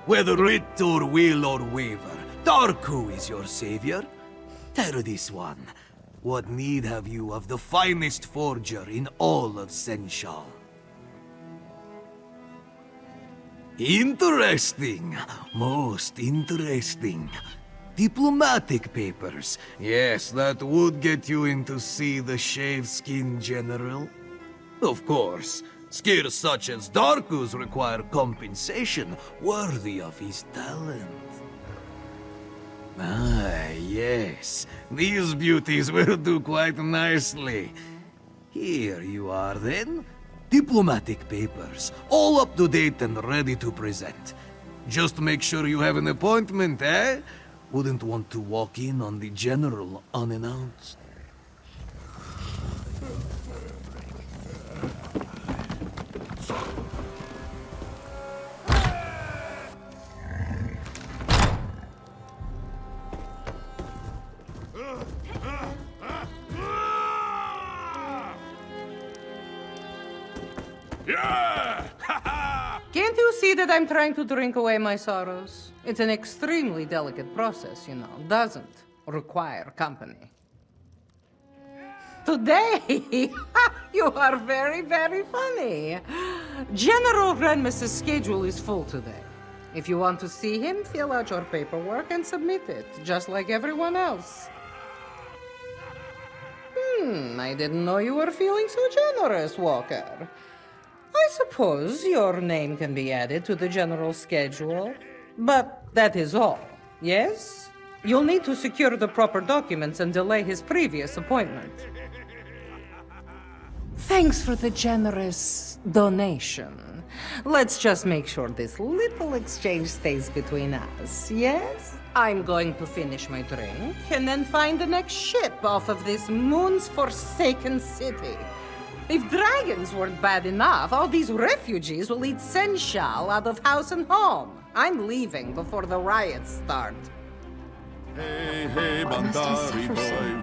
Whether writ or will or waver, Darku is your savior. Tell this one, what need have you of the finest forger in all of Senshal? Interesting. Most interesting. Diplomatic papers. Yes, that would get you in to see the Shave-Skin General. Of course, skills such as Darku's require compensation worthy of his talent. Ah, yes. These beauties will do quite nicely. Here you are, then. Diplomatic papers, all up to date and ready to present. Just make sure you have an appointment, eh? Wouldn't want to walk in on the General unannounced. Can't you see that I'm trying to drink away my sorrows? It's an extremely delicate process, you know. Doesn't require company. Today, you are very, very funny. General Renmus' schedule is full today. If you want to see him, fill out your paperwork and submit it, just like everyone else. I didn't know you were feeling so generous, Walker. I suppose your name can be added to the general schedule, but that is all, yes? You'll need to secure the proper documents and delay his previous appointment. Thanks for the generous donation. Let's just make sure this little exchange stays between us, yes? I'm going to finish my drink and then find the next ship off of this moon's forsaken city. If dragons weren't bad enough, all these refugees will eat Senshal out of house and home. I'm leaving before the riots start. Hey, hey, Bandari boy.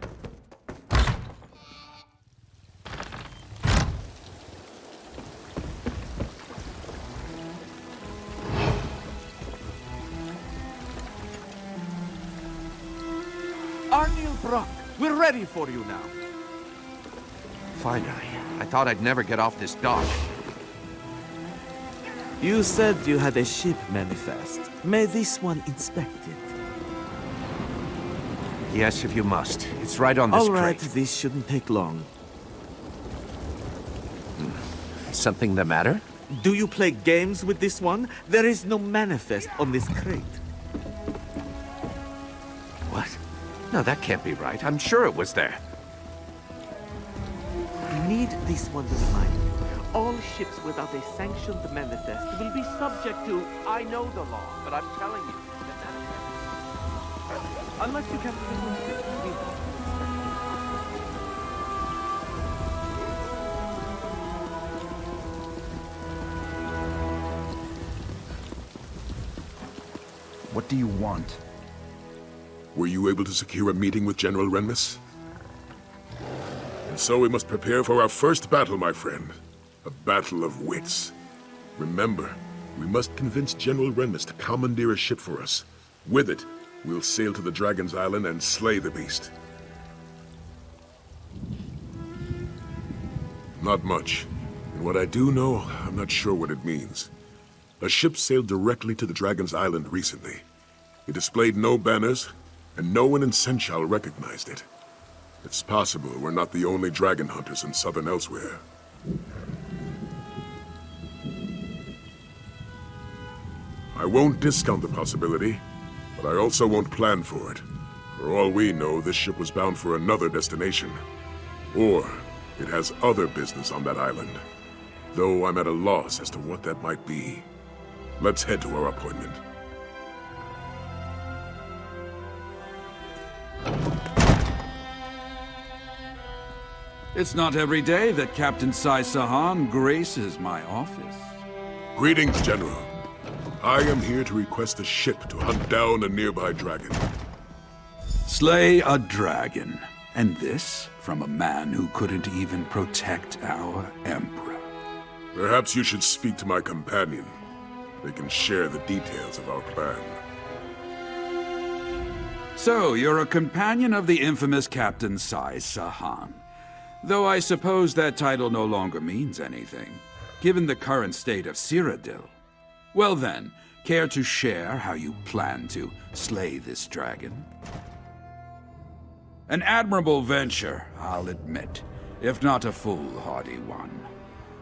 Arniel Brock, we're ready for you now. Finally. I thought I'd never get off this dock. You said you had a ship manifest. May this one inspect it? Yes, if you must. It's right on this All right, crate. this shouldn't take long. Something the matter? Do you play games with this one? There is no manifest on this crate. What? No, that can't be right. I'm sure it was there. I need this one to remind you. All ships without a sanctioned manifest will be subject to... I know the law, but I'm telling you. Unless you can convince it to be... What do you want? Were you able to secure a meeting with General Renmus? And so we must prepare for our first battle, my friend. A battle of wits. Remember, we must convince General Renmus to commandeer a ship for us. With it, we'll sail to the Dragon's Island and slay the beast. Not much. And what I do know, I'm not sure what it means. A ship sailed directly to the Dragon's Island recently. It displayed no banners, and no one in Senshal recognized it. It's possible we're not the only dragon hunters in southern Elsewhere. I won't discount the possibility, but I also won't plan for it. For all we know, this ship was bound for another destination. Or it has other business on that island. Though I'm at a loss as to what that might be. Let's head to our appointment. It's not every day that Captain Sai Sahan graces my office. Greetings, General. I am here to request a ship to hunt down a nearby dragon. Slay a dragon. And this from a man who couldn't even protect our Emperor. Perhaps you should speak to my companion. They can share the details of our plan. So, you're a companion of the infamous Captain Sai Sahan. Though I suppose that title no longer means anything, given the current state of Cyrodiil. Well then, care to share how you plan to slay this dragon? An admirable venture, I'll admit, if not a foolhardy one.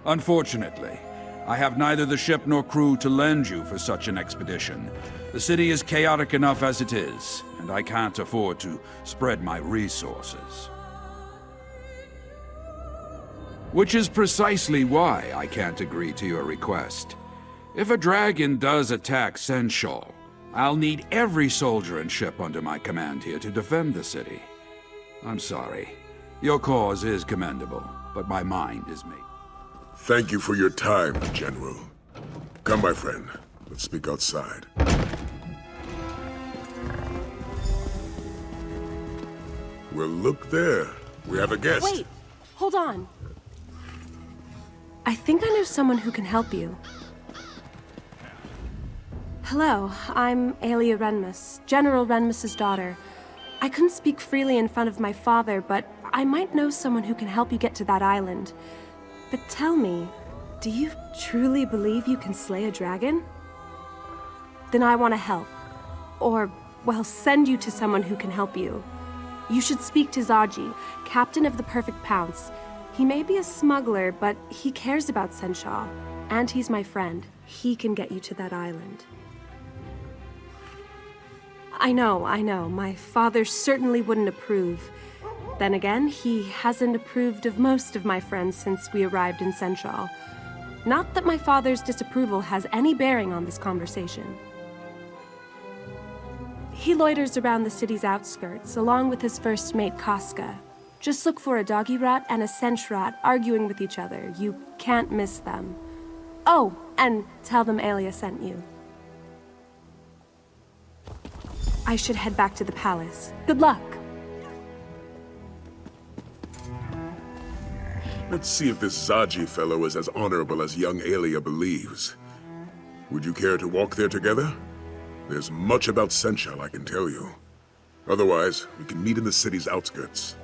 Unfortunately, I have neither the ship nor crew to lend you for such an expedition. The city is chaotic enough as it is, and I can't afford to spread my resources. Which is precisely why I can't agree to your request. If a dragon does attack Senshal, I'll need every soldier and ship under my command here to defend the city. I'm sorry. Your cause is commendable, but my mind is made. Thank you for your time, General. Come, my friend. Let's speak outside. Well, look there. We have a guest. Wait! Hold on. I think I know someone who can help you. Hello, I'm Elia Renmus, General Renmus's daughter. I couldn't speak freely in front of my father, but I might know someone who can help you get to that island. But tell me, do you truly believe you can slay a dragon? Then I want to help. Or, well, send you to someone who can help you. You should speak to Zaji, captain of the Perfect Pounce. He may be a smuggler, but he cares about Senshal. And he's my friend. He can get you to that island. I know. My father certainly wouldn't approve. Then again, he hasn't approved of most of my friends since we arrived in Senshal. Not that my father's disapproval has any bearing on this conversation. He loiters around the city's outskirts, along with his first mate, Casca. Just look for a doggy rat and a sench rat arguing with each other. You can't miss them. Oh, and tell them Elia sent you. I should head back to the palace. Good luck! Let's see if this Zaji fellow is as honorable as young Elia believes. Would you care to walk there together? There's much about Senshal I can tell you. Otherwise, we can meet in the city's outskirts.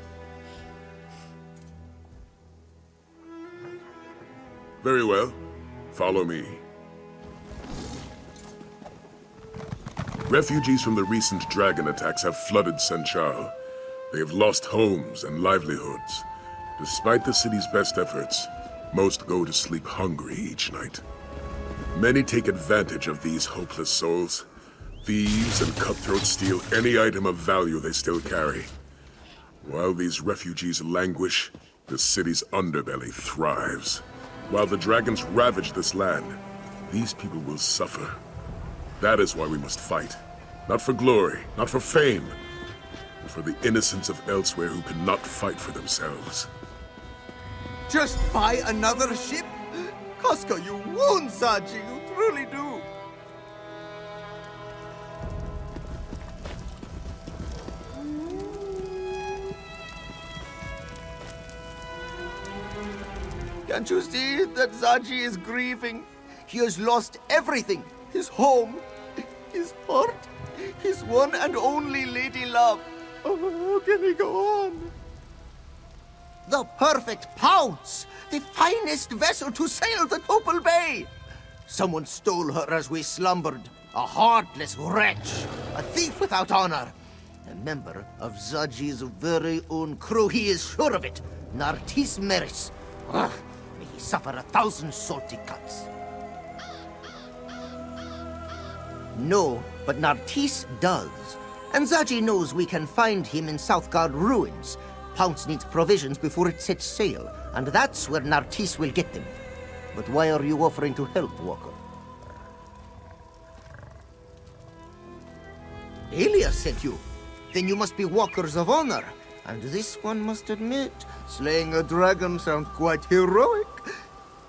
Very well. Follow me. Refugees from the recent dragon attacks have flooded Senshal. They have lost homes and livelihoods. Despite the city's best efforts, most go to sleep hungry each night. Many take advantage of these hopeless souls. Thieves and cutthroats steal any item of value they still carry. While these refugees languish, the city's underbelly thrives. While the dragons ravage this land, these people will suffer. That is why we must fight. Not for glory, not for fame, but for the innocents of elsewhere who cannot fight for themselves. Just buy another ship? Costco, you won't, Zaji. You truly do. Can't you see that Zaji is grieving? He has lost everything. His home, his heart, his one and only lady love. Oh, how can he go on? The perfect Pounce! The finest vessel to sail the Topal Bay! Someone stole her as we slumbered. A heartless wretch. A thief without honor. A member of Zaji's very own crew. He is sure of it. Nartis Meris. Ugh, may he suffer 1,000 salty cuts. No, but Nartis does. And Zaji knows we can find him in Southgard ruins. Pounce needs provisions before it sets sail, and that's where Nartis will get them. But why are you offering to help, Walker? Elia sent you. Then you must be walkers of honor. And this one must admit, slaying a dragon sounds quite heroic.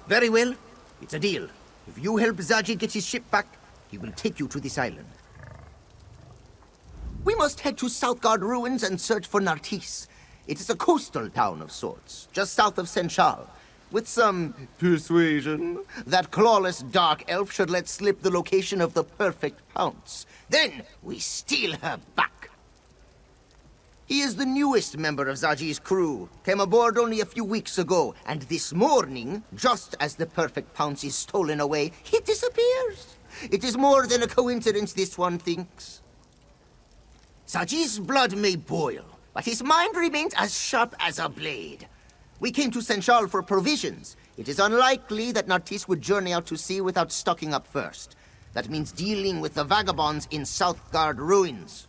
Very well, it's a deal. If you help Zaji get his ship back, He will take you to this island. We must head to Southgard ruins and search for Nartis. It is a coastal town of sorts, just south of Senchal. With some persuasion, that clawless dark elf should let slip the location of the perfect Pounce. Then we steal her back. He is the newest member of Zaji's crew. Came aboard only a few weeks ago, and this morning, just as the perfect Pounce is stolen away, he disappears. It is more than a coincidence, this one thinks. Zaji's blood may boil, but his mind remains as sharp as a blade. We came to Senchal for provisions. It is unlikely that Nartis would journey out to sea without stocking up first. That means dealing with the vagabonds in Southgard ruins.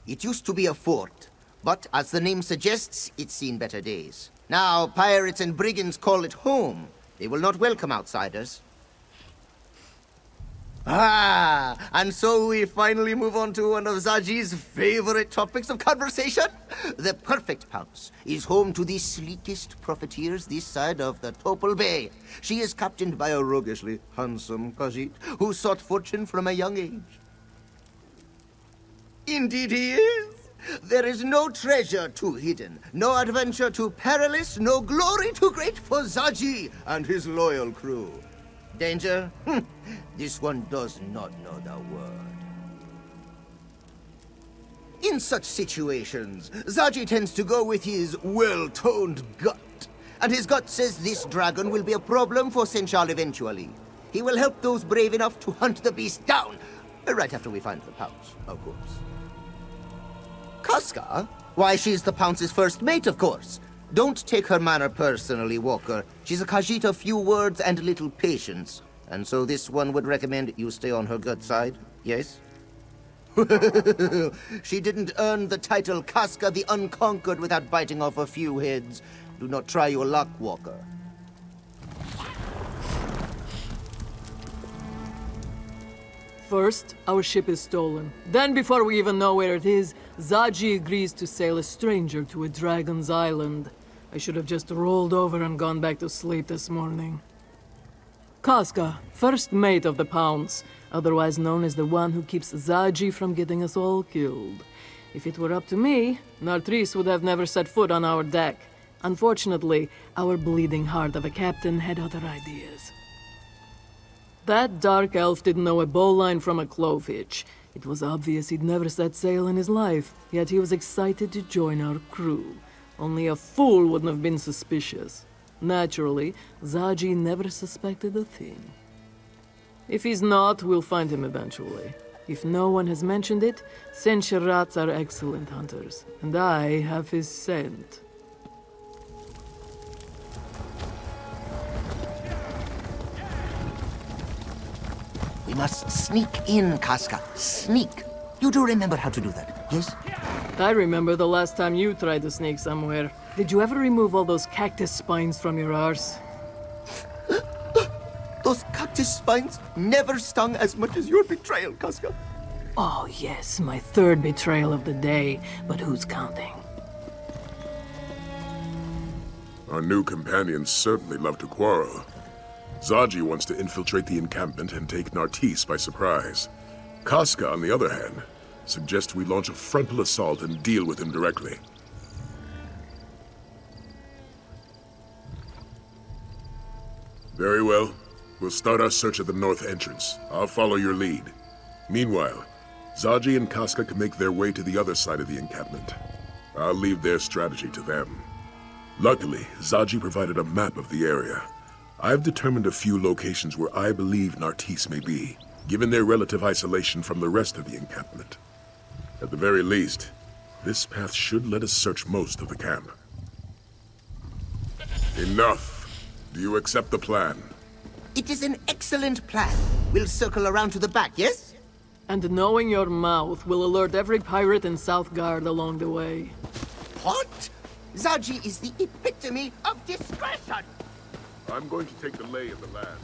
It used to be a fort, but as the name suggests, it's seen better days. Now, pirates and brigands call it home. They will not welcome outsiders. Ah, and so we finally move on to one of Zaji's favorite topics of conversation. The perfect Pounce is home to the sleekest profiteers this side of the Topal Bay. She is captained by a roguishly handsome Khajiit who sought fortune from a young age. Indeed he is. There is no treasure too hidden, no adventure too perilous, no glory too great for Zaji and his loyal crew. Danger? This one does not know the word. In such situations, Zaji tends to go with his well-toned gut. And his gut says this dragon will be a problem for Senchal eventually. He will help those brave enough to hunt the beast down, right after we find the Pounce, of course. Casca? Why, she's the Pounce's first mate, of course. Don't take her manner personally, Walker. She's a Khajiit of few words and little patience. And so this one would recommend you stay on her good side, yes? She didn't earn the title Casca the Unconquered without biting off a few heads. Do not try your luck, Walker. First, our ship is stolen. Then, before we even know where it is, Zaji agrees to sail a stranger to a dragon's island. I should have just rolled over and gone back to sleep this morning. Casca, first mate of the Pounce, otherwise known as the one who keeps Zaji from getting us all killed. If it were up to me, Nartris would have never set foot on our deck. Unfortunately, our bleeding heart of a captain had other ideas. That dark elf didn't know a bowline from a clove-hitch. It was obvious he'd never set sail in his life, yet he was excited to join our crew. Only a fool wouldn't have been suspicious. Naturally, Zaji never suspected a thing. If he's not, we'll find him eventually. If no one has mentioned it, Senchirats are excellent hunters, and I have his scent. We must sneak in, Casca. Sneak. You do remember how to do that, yes? I remember the last time you tried to sneak somewhere. Did you ever remove all those cactus spines from your arse? Those cactus spines never stung as much as your betrayal, Casca. Oh yes, my third betrayal of the day, but who's counting? Our new companions certainly love to quarrel. Zaji wants to infiltrate the encampment and take Nartis by surprise. Casca, on the other hand, suggests we launch a frontal assault and deal with him directly. Very well. We'll start our search at the north entrance. I'll follow your lead. Meanwhile, Zaji and Casca can make their way to the other side of the encampment. I'll leave their strategy to them. Luckily, Zaji provided a map of the area. I've determined a few locations where I believe Nartis may be, given their relative isolation from the rest of the encampment. At the very least, this path should let us search most of the camp. Enough! Do you accept the plan? It is an excellent plan. We'll circle around to the back, yes? And knowing your mouth will alert every pirate in Southgard along the way. What? Zaji is the epitome of discretion! I'm going to take the lay of the land.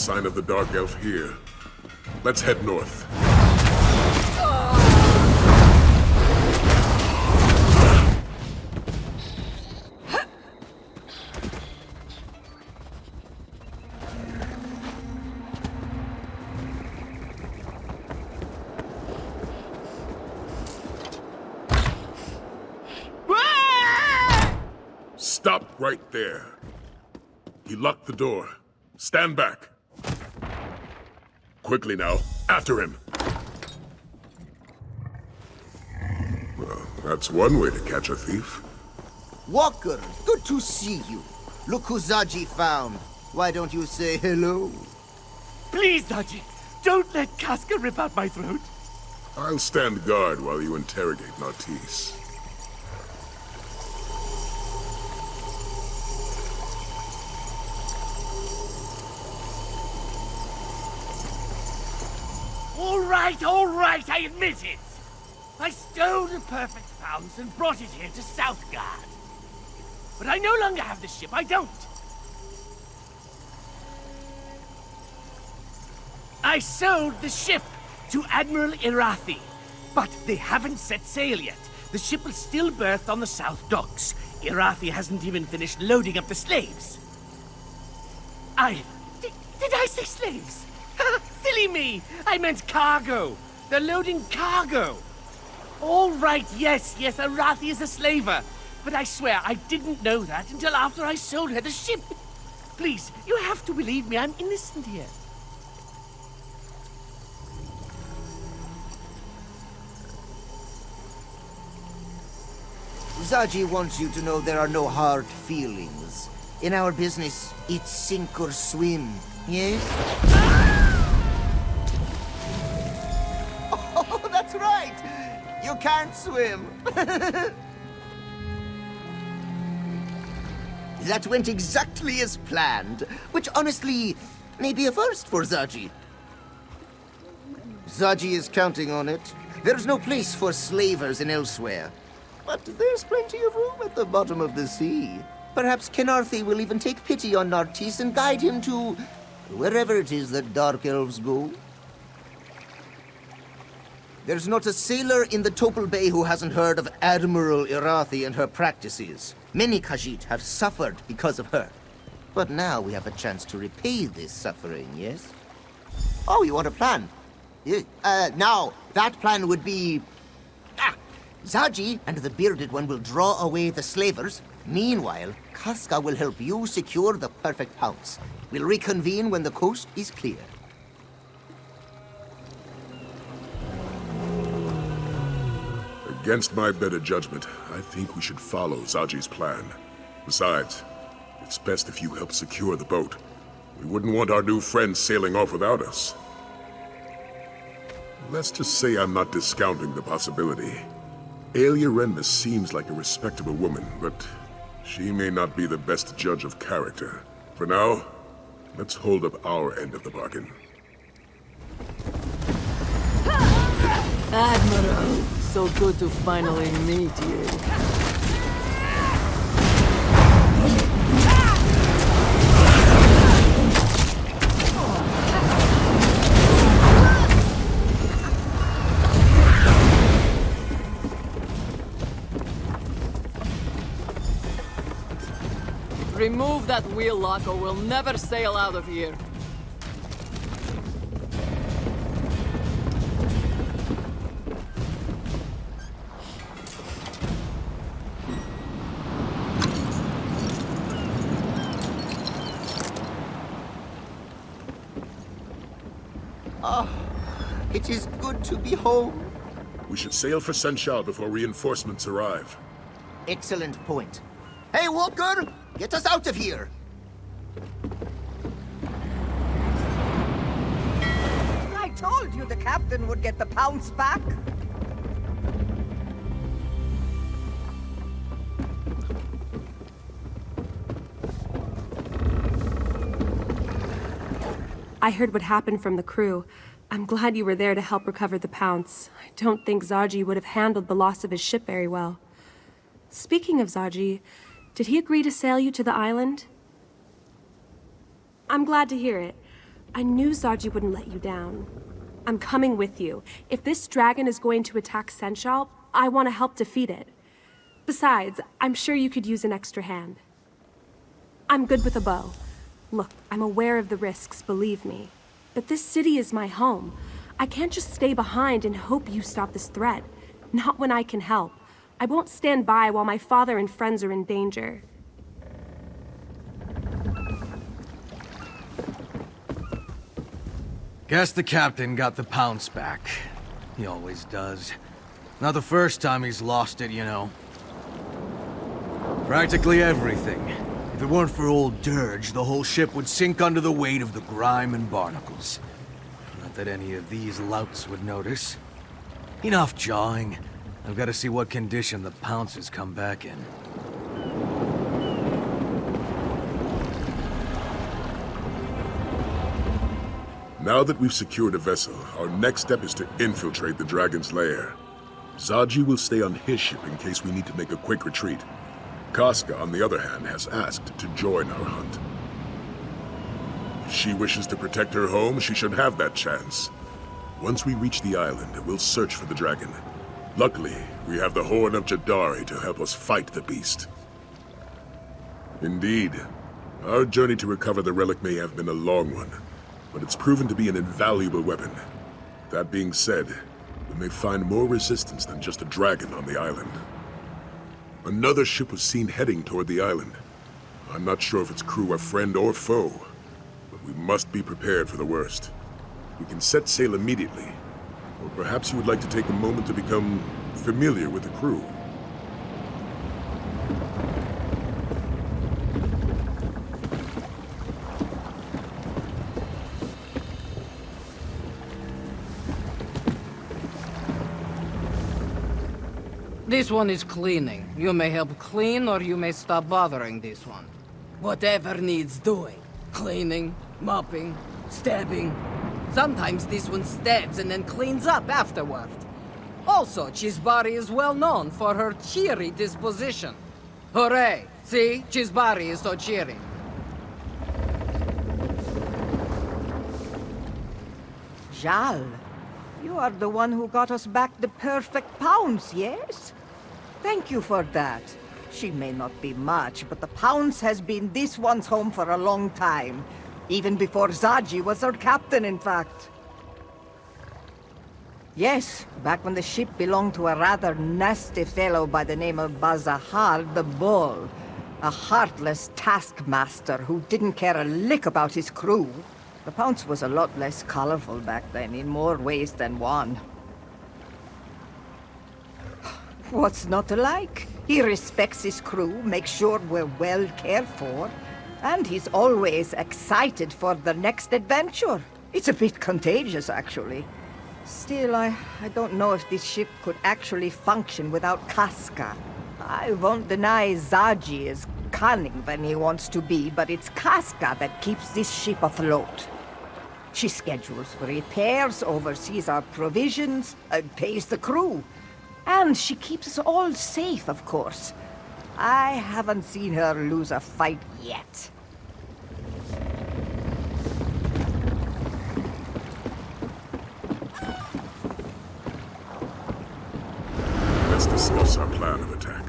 sign of the Dark Elf here. Let's head north. Stop right there. He locked the door. Stand back. Quickly now, after him. Well, that's one way to catch a thief. Walker, good to see you. Look who Zaji found. Why don't you say hello? Please, Zaji, don't let Casca rip out my throat. I'll stand guard while you interrogate Nartisse. All right, I admit it. I stole the perfect Pounce and brought it here to Southgard. But I no longer have the ship, I don't. I sold the ship to Admiral Irathi, but they haven't set sail yet. The ship will still berth on the South Docks. Irathi hasn't even finished loading up the slaves. Did I say slaves? Silly me! I meant cargo! They're loading cargo! All right, yes, Irathi is a slaver. But I swear, I didn't know that until after I sold her the ship. Please, you have to believe me, I'm innocent here. Zaji wants you to know there are no hard feelings. In our business, it's sink or swim, yes? Oh, that's right! You can't swim! That went exactly as planned, which honestly may be a first for Zaji. Zaji is counting on it. There's no place for slavers in elsewhere. But there's plenty of room at the bottom of the sea. Perhaps Kenarthi will even take pity on Nartisse and guide him to wherever it is that Dark Elves go. There's not a sailor in the Topal Bay who hasn't heard of Admiral Irathi and her practices. Many Khajiit have suffered because of her. But now we have a chance to repay this suffering, yes? Oh, you want a plan? Now, that plan would be... Zaji and the Bearded One will draw away the slavers. Meanwhile, Casca will help you secure the perfect Pounce. We'll reconvene when the coast is clear. Against my better judgment, I think we should follow Zaji's plan. Besides, it's best if you help secure the boat. We wouldn't want our new friends sailing off without us. Let's just say I'm not discounting the possibility. Elia Renmus seems like a respectable woman, but she may not be the best judge of character. For now, let's hold up our end of the bargain. Admiral, so good to finally meet you. Remove that wheel lock or we'll never sail out of here. It is good to be home. We should sail for Senchal before reinforcements arrive. Excellent point. Hey, Walker! Get us out of here! I told you the captain would get the Pounce back. I heard what happened from the crew. I'm glad you were there to help recover the Pounce. I don't think Zaji would have handled the loss of his ship very well. Speaking of Zaji, did he agree to sail you to the island? I'm glad to hear it. I knew Zaji wouldn't let you down. I'm coming with you. If this dragon is going to attack Senshal, I want to help defeat it. Besides, I'm sure you could use an extra hand. I'm good with a bow. Look, I'm aware of the risks, believe me. But this city is my home. I can't just stay behind and hope you stop this threat. Not when I can help. I won't stand by while my father and friends are in danger. Guess the captain got the Pounce back. He always does. Not the first time he's lost it, you know. Practically everything. If it weren't for old Dirge, the whole ship would sink under the weight of the grime and barnacles. Not that any of these louts would notice. Enough jawing. I've got to see what condition the Pounce has come back in. Now that we've secured a vessel, our next step is to infiltrate the Dragon's Lair. Zaji will stay on his ship in case we need to make a quick retreat. Casca, on the other hand, has asked to join our hunt. If she wishes to protect her home, she should have that chance. Once we reach the island, we'll search for the dragon. Luckily, we have the Horn of Jadari to help us fight the beast. Indeed, our journey to recover the relic may have been a long one, but it's proven to be an invaluable weapon. That being said, we may find more resistance than just a dragon on the island. Another ship was seen heading toward the island. I'm not sure if its crew are friend or foe, but we must be prepared for the worst. We can set sail immediately, or perhaps you would like to take a moment to become familiar with the crew. This one is cleaning. You may help clean or you may stop bothering this one. Whatever needs doing. Cleaning, mopping, stabbing. Sometimes this one stabs and then cleans up afterward. Also, Chisbari is well known for her cheery disposition. Hooray! See? Chisbari is so cheery. Jal, you are the one who got us back the perfect Pounce, yes? Thank you for that. She may not be much, but the Pounce has been this one's home for a long time. Even before Zaji was her captain, in fact. Yes, back when the ship belonged to a rather nasty fellow by the name of Bazahar the Bull. A heartless taskmaster who didn't care a lick about his crew. The Pounce was a lot less colorful back then, in more ways than one. What's not to like? He respects his crew, makes sure we're well cared for, and he's always excited for the next adventure. It's a bit contagious, actually. Still, I don't know if this ship could actually function without Casca. I won't deny Zaji is cunning than he wants to be, but it's Casca that keeps this ship afloat. She schedules repairs, oversees our provisions, pays the crew. And she keeps us all safe, of course. I haven't seen her lose a fight yet. Let's discuss our plan of attack.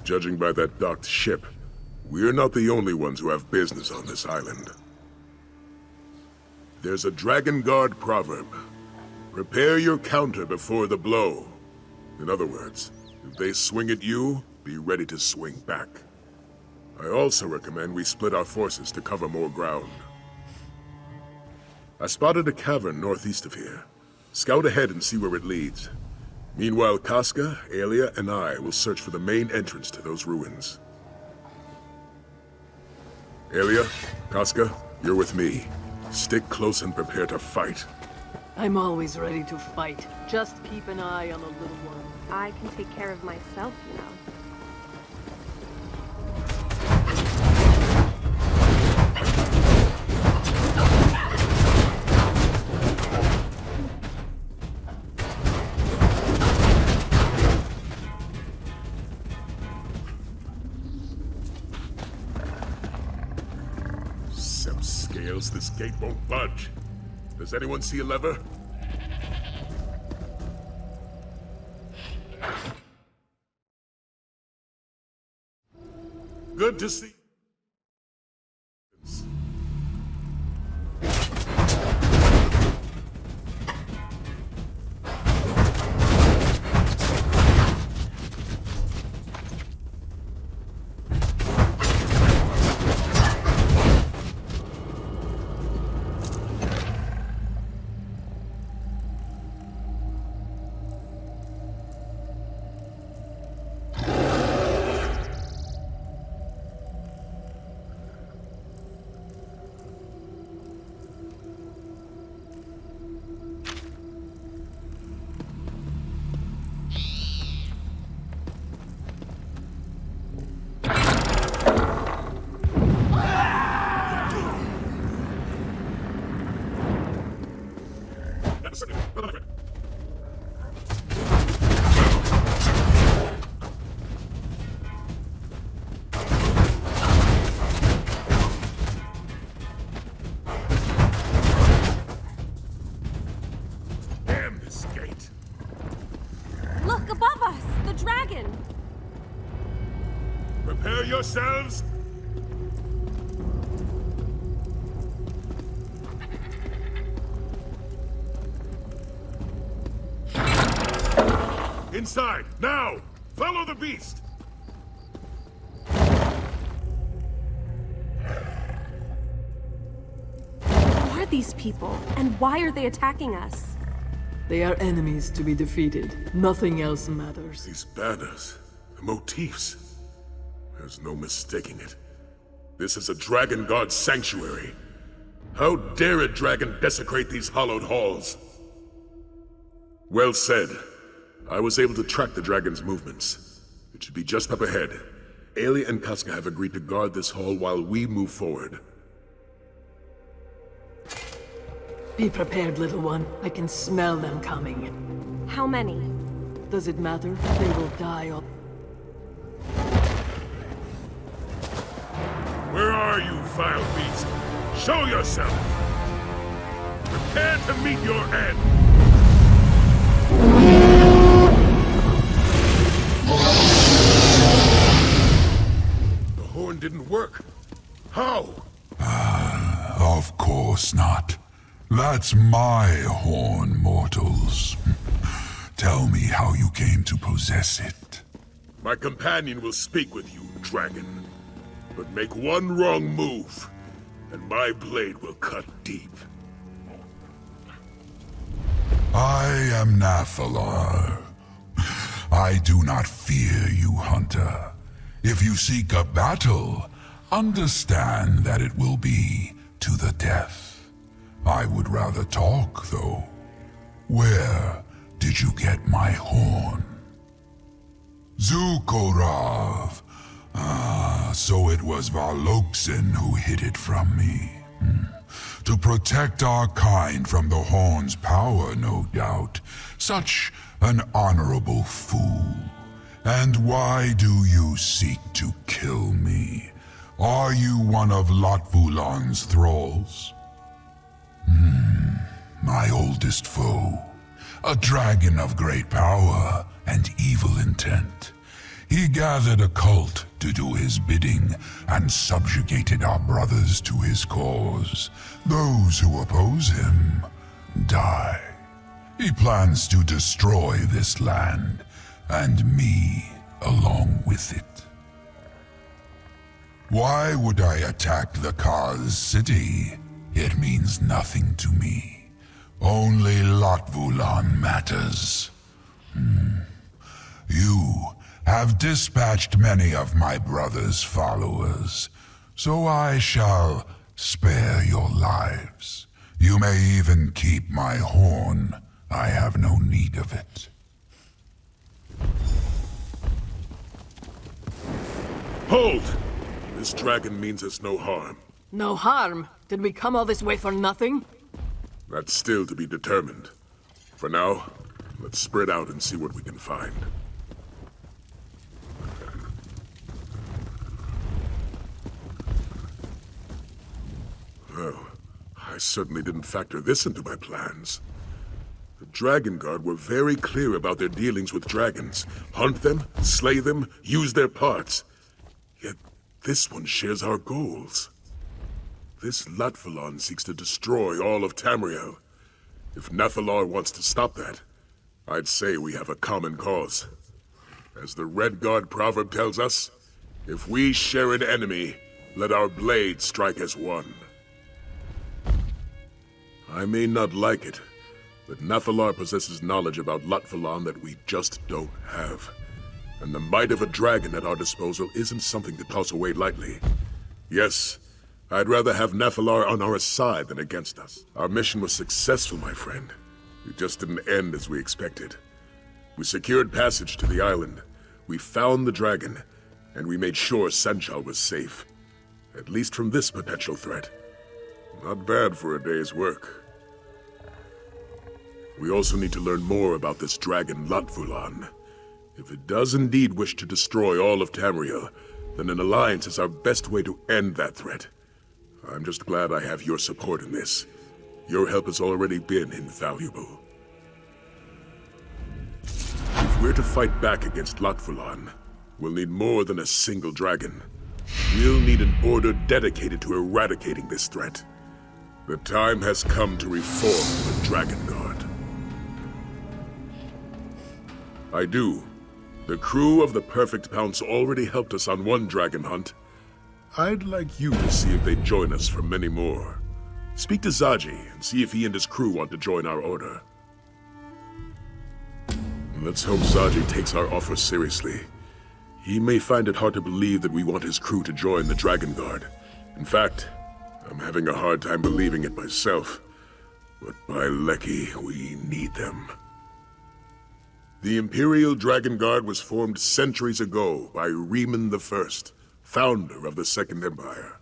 Judging by that docked ship, we're not the only ones who have business on this island. There's a Dragonguard proverb. Prepare your counter before the blow. In other words, if they swing at you, be ready to swing back. I also recommend we split our forces to cover more ground. I spotted a cavern northeast of here. Scout ahead and see where it leads. Meanwhile, Casca, Elia, and I will search for the main entrance to those ruins. Elia, Casca, you're with me. Stick close and prepare to fight. I'm always ready to fight. Just keep an eye on the little one. I can take care of myself, you know. scales, this gate won't budge. Does anyone see a lever? Good to see. Damn this gate. Look, above us! The dragon! Prepare yourselves. Inside, now! Follow the beast! Who are these people? And why are they attacking us? They are enemies to be defeated. Nothing else matters. These banners, the motifs. There's no mistaking it. This is a Dragonguard sanctuary. How dare a dragon desecrate these hallowed halls? Well said. I was able to track the dragon's movements. It should be just up ahead. Elia and Casca have agreed to guard this hall while we move forward. Be prepared, little one. I can smell them coming. How many? Does it matter? They will die all... Where are you, vile beast? Show yourself! Prepare to meet your end! The horn didn't work. How? Of course not. That's my horn, mortals. Tell me how you came to possess it. My companion will speak with you, dragon. But make one wrong move, and my blade will cut deep. I am Naphalar. I do not fear you, hunter. If you seek a battle, understand that it will be to the death. I would rather talk, though. Where did you get my horn? Zukorav. So it was Varloksin who hid it from me. To protect our kind from the horn's power, no doubt. Such an honorable fool. And why do you seek to kill me? Are you one of Lotvulan's thralls? My oldest foe. A dragon of great power and evil intent. He gathered a cult to do his bidding and subjugated our brothers to his cause. Those who oppose him die. He plans to destroy this land, and me along with it. Why would I attack the Kaz city? It means nothing to me. Only Lotvulan matters. You have dispatched many of my brother's followers, so I shall spare your lives. You may even keep my horn. I have no need of it. Hold! This dragon means us no harm. No harm? Did we come all this way for nothing? That's still to be determined. For now, let's spread out and see what we can find. Oh, certainly didn't factor this into my plans. The Dragonguard were very clear about their dealings with dragons. Hunt them, slay them, use their parts. Yet this one shares our goals. This Latvalon seeks to destroy all of Tamriel. If Nathalar wants to stop that, I'd say we have a common cause. As the Red Guard proverb tells us, if we share an enemy, let our blades strike as one. I may not like it, but Nathalar possesses knowledge about Latvalon that we just don't have. And the might of a dragon at our disposal isn't something to toss away lightly. Yes, I'd rather have Nathalar on our side than against us. Our mission was successful, my friend. It just didn't end as we expected. We secured passage to the island. We found the dragon, and we made sure Senchal was safe. At least from this potential threat. Not bad for a day's work. We also need to learn more about this dragon Latvalon. If it does indeed wish to destroy all of Tamriel, then an alliance is our best way to end that threat. I'm just glad I have your support in this. Your help has already been invaluable. If we're to fight back against Latvalon, we'll need more than a single dragon. We'll need an order dedicated to eradicating this threat. The time has come to reform the Dragonguard. I do. The crew of the Perfect Pounce already helped us on one dragon hunt. I'd like you to see if they'd join us for many more. Speak to Zaji and see if he and his crew want to join our order. Let's hope Zaji takes our offer seriously. He may find it hard to believe that we want his crew to join the Dragonguard. In fact, I'm having a hard time believing it myself. But by Lecky, we need them. The Imperial Dragonguard was formed centuries ago by Renmus I, founder of the Second Empire.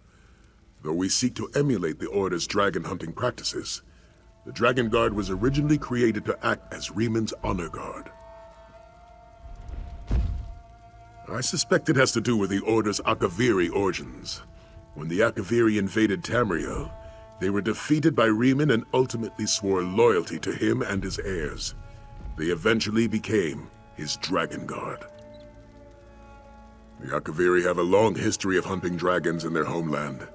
Though we seek to emulate the Order's dragon hunting practices, the Dragonguard was originally created to act as Renmus' honor guard. I suspect it has to do with the Order's Akaviri origins. When the Akaviri invaded Tamriel, they were defeated by Renmus and ultimately swore loyalty to him and his heirs. They eventually became his Dragonguard. The Akaviri have a long history of hunting dragons in their homeland,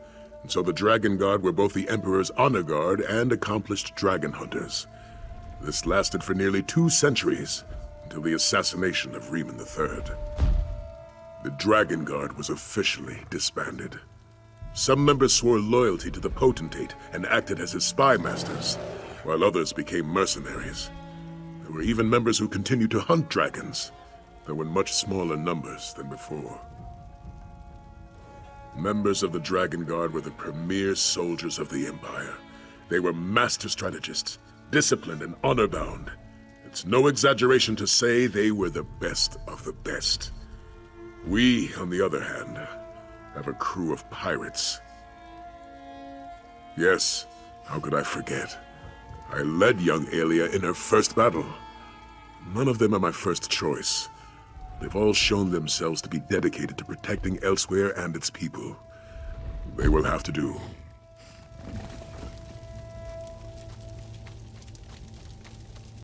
and so the Dragonguard were both the Emperor's honor guard and accomplished dragon hunters. This lasted for nearly 2 centuries, until the assassination of Renmus III. The Dragonguard was officially disbanded. Some members swore loyalty to the Potentate and acted as his spy masters, while others became mercenaries. There were even members who continued to hunt dragons, though in much smaller numbers than before. Members of the Dragonguard were the premier soldiers of the Empire. They were master strategists, disciplined and honor-bound. It's no exaggeration to say they were the best of the best. We, on the other hand, have a crew of pirates. Yes, how could I forget? I led young Elia in her first battle. None of them are my first choice. They've all shown themselves to be dedicated to protecting Elsewhere and its people. They will have to do.